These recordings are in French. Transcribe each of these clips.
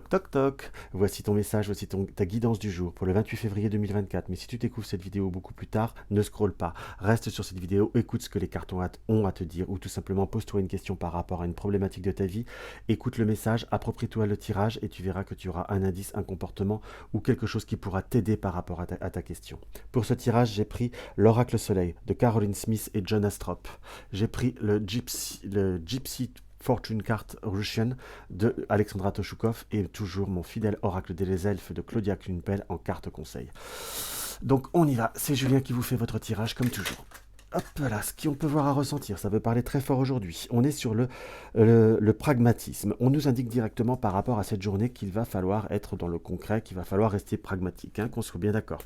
Toc toc toc, voici ton message, voici ta guidance du jour pour le 28 février 2024. Mais si tu découvres cette vidéo beaucoup plus tard, ne scrolle pas. Reste sur cette vidéo, écoute ce que les cartes ont à te dire ou tout simplement pose-toi une question par rapport à une problématique de ta vie. Écoute le message, approprie-toi le tirage et tu verras que tu auras un indice, un comportement ou quelque chose qui pourra t'aider par rapport à ta question. Pour ce tirage, j'ai pris l'Oracle Soleil de Caroline Smith et John Astrop. J'ai pris le Gypsy Fortune Card Russian de Alexandra Toshukov et toujours mon fidèle oracle des elfes de Claudia Klunpel en carte conseil. Donc on y va, c'est Julien qui vous fait votre tirage comme toujours. Hop là, ce qu'on peut voir à ressentir, ça veut parler très fort aujourd'hui. On est sur le pragmatisme. On nous indique directement par rapport à cette journée qu'il va falloir être dans le concret, qu'il va falloir rester pragmatique, hein, qu'on soit bien d'accord.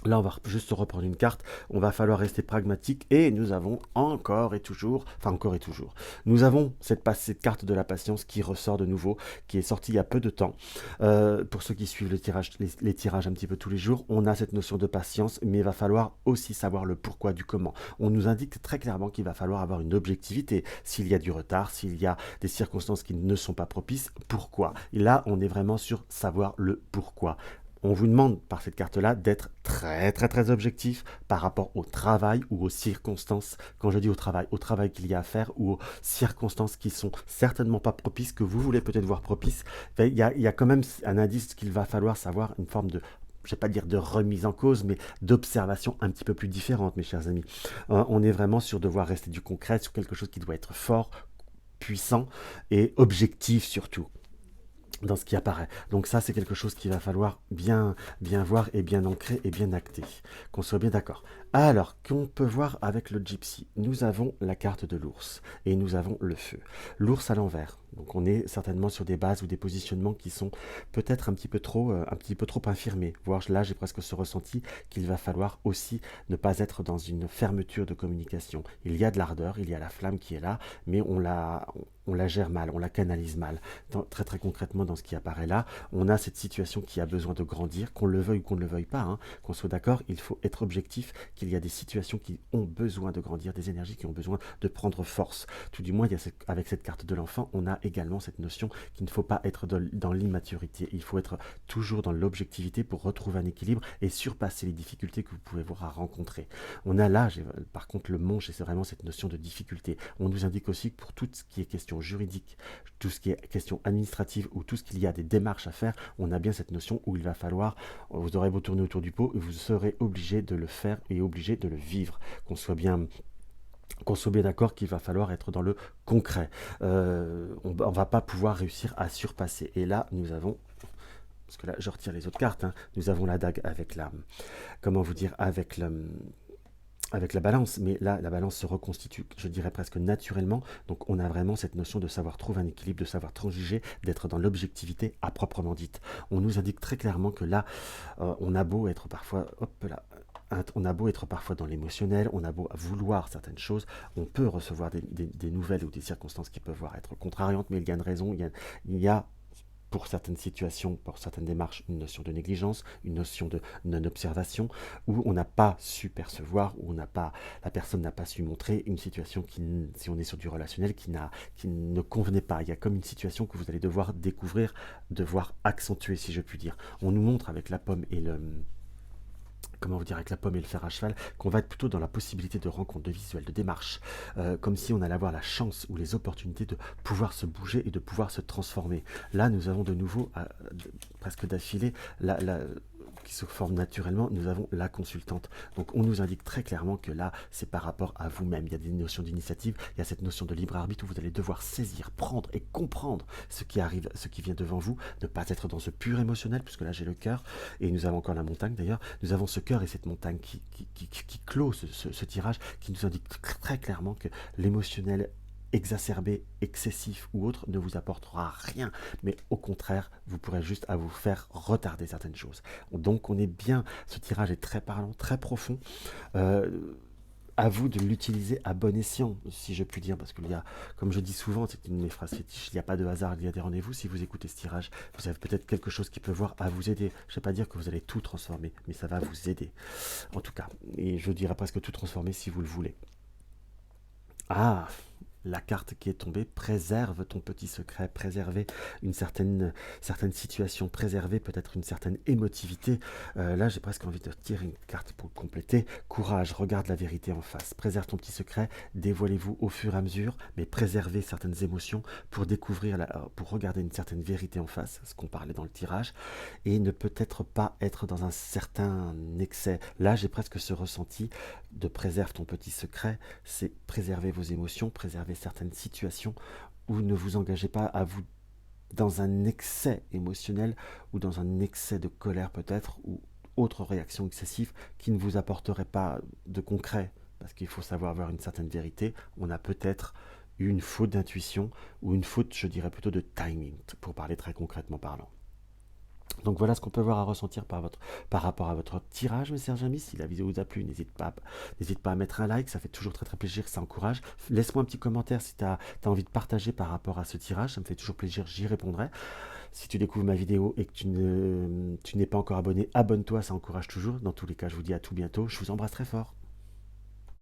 Là, on va juste reprendre une carte, on va falloir rester pragmatique et nous avons encore et toujours, nous avons cette carte de la patience qui ressort de nouveau, qui est sortie il y a peu de temps. Pour ceux qui suivent les tirages un petit peu tous les jours, on a cette notion de patience, mais il va falloir aussi savoir le pourquoi du comment. On nous indique très clairement qu'il va falloir avoir une objectivité. S'il y a du retard, s'il y a des circonstances qui ne sont pas propices, pourquoi? Et là, on est vraiment sur savoir le pourquoi. On vous demande par cette carte-là d'être très objectif par rapport au travail ou aux circonstances. Quand je dis au travail qu'il y a à faire ou aux circonstances qui sont certainement pas propices, que vous voulez peut-être voir propices. Il y a quand même un indice qu'il va falloir savoir, une forme de, je ne vais pas dire de remise en cause, mais d'observation un petit peu plus différente, mes chers amis. On est vraiment sur devoir rester du concret, sur quelque chose qui doit être fort, puissant et objectif surtout dans ce qui apparaît. Donc ça, c'est quelque chose qu'il va falloir bien voir et bien ancrer et bien acter. Qu'on soit bien d'accord. Alors, qu'on peut voir avec le Gypsy, nous avons la carte de l'ours et nous avons le feu. L'ours à l'envers. Donc on est certainement sur des bases ou des positionnements qui sont peut-être un petit peu trop infirmés. Voire là, j'ai presque ce ressenti qu'il va falloir aussi ne pas être dans une fermeture de communication. Il y a de l'ardeur, il y a la flamme qui est là, mais on la gère mal, on la canalise mal. Très concrètement, dans ce qui apparaît là, on a cette situation qui a besoin de grandir, qu'on le veuille ou qu'on ne le veuille pas, hein, qu'on soit d'accord, il faut être objectif, qu'il y a des situations qui ont besoin de grandir, des énergies qui ont besoin de prendre force. Tout du moins, avec cette carte de l'enfant, on a également cette notion qu'il ne faut pas être dans l'immaturité. Il faut être toujours dans l'objectivité pour retrouver un équilibre et surpasser les difficultés que vous pouvez voir à rencontrer. On a là, par contre, le manche, et c'est vraiment cette notion de difficulté. On nous indique aussi que pour tout ce qui est question juridique, tout ce qui est question administrative ou tout ce qu'il y a des démarches à faire, on a bien cette notion où il va falloir, vous aurez beau tourner autour du pot, et vous serez obligé de le faire et obligé de le vivre. Qu'on soit bien d'accord qu'il va falloir être dans le concret. On ne va pas pouvoir réussir à surpasser. Et là, nous avons, parce que là, je retire les autres cartes, hein, nous avons la dague avec la, comment vous dire, avec la balance, mais là, la balance se reconstitue, je dirais presque naturellement. Donc, on a vraiment cette notion de savoir trouver un équilibre, de savoir transiger, d'être dans l'objectivité à proprement dite. On nous indique très clairement que là, on a beau être parfois, on a beau être parfois dans l'émotionnel, on a beau vouloir certaines choses, on peut recevoir des nouvelles ou des circonstances qui peuvent être contrariantes, mais il y a une raison, il y a pour certaines situations, pour certaines démarches, une notion de négligence, une notion de non-observation, où on n'a pas su percevoir, où la personne n'a pas su montrer une situation qui, si on est sur du relationnel, qui ne convenait pas. Il y a comme une situation que vous allez devoir découvrir, devoir accentuer, si je puis dire. On nous montre avec la pomme et avec la pomme et le fer à cheval, qu'on va être plutôt dans la possibilité de rencontre, de visuel, de démarche, comme si on allait avoir la chance ou les opportunités de pouvoir se bouger et de pouvoir se transformer. Là, nous avons de nouveau, presque d'affilée, qui se forme naturellement, nous avons la consultante. Donc on nous indique très clairement que là, c'est par rapport à vous-même. Il y a des notions d'initiative, il y a cette notion de libre arbitre où vous allez devoir saisir, prendre et comprendre ce qui arrive, ce qui vient devant vous, ne pas être dans ce pur émotionnel, puisque là j'ai le cœur, et nous avons encore la montagne d'ailleurs, nous avons ce cœur et cette montagne qui clôt ce tirage, qui nous indique très clairement que l'émotionnel exacerbé, excessif ou autre ne vous apportera rien, mais au contraire, vous pourrez juste à vous faire retarder certaines choses. Donc on est bien, ce tirage est très parlant, très profond. À vous de l'utiliser à bon escient, si je puis dire, parce qu'il y a, comme je dis souvent, c'est une de mes phrases fétiches, il n'y a pas de hasard, il y a des rendez-vous. Si vous écoutez ce tirage, vous avez peut-être quelque chose qui peut voir à vous aider. Je ne vais pas dire que vous allez tout transformer, mais ça va vous aider. En tout cas, et je dirais presque tout transformer si vous le voulez. Ah, la carte qui est tombée, préserve ton petit secret, préserver une certaine situation, préserver peut-être une certaine émotivité. Là, j'ai presque envie de tirer une carte pour compléter. Courage, regarde la vérité en face, préserve ton petit secret, dévoilez-vous au fur et à mesure, mais préservez certaines émotions pour découvrir, pour regarder une certaine vérité en face, ce qu'on parlait dans le tirage, et ne peut-être pas être dans un certain excès. Là, j'ai presque ce ressenti de préserve ton petit secret, c'est préserver vos émotions, préserver certaines situations où ne vous engagez pas à vous dans un excès émotionnel ou dans un excès de colère peut-être ou autre réaction excessive qui ne vous apporterait pas de concret parce qu'il faut savoir avoir une certaine vérité. On a peut-être eu une faute d'intuition ou une faute, je dirais plutôt de timing pour parler très concrètement parlant. Donc voilà ce qu'on peut voir à ressentir par rapport à votre tirage, mes chers amis. Si la vidéo vous a plu, n'hésite pas à mettre un like, ça fait toujours très très plaisir, ça encourage. Laisse-moi un petit commentaire si tu as envie de partager par rapport à ce tirage, ça me fait toujours plaisir, j'y répondrai. Si tu découvres ma vidéo et que tu n'es pas encore abonné, abonne-toi, ça encourage toujours. Dans tous les cas, je vous dis à tout bientôt, je vous embrasse très fort.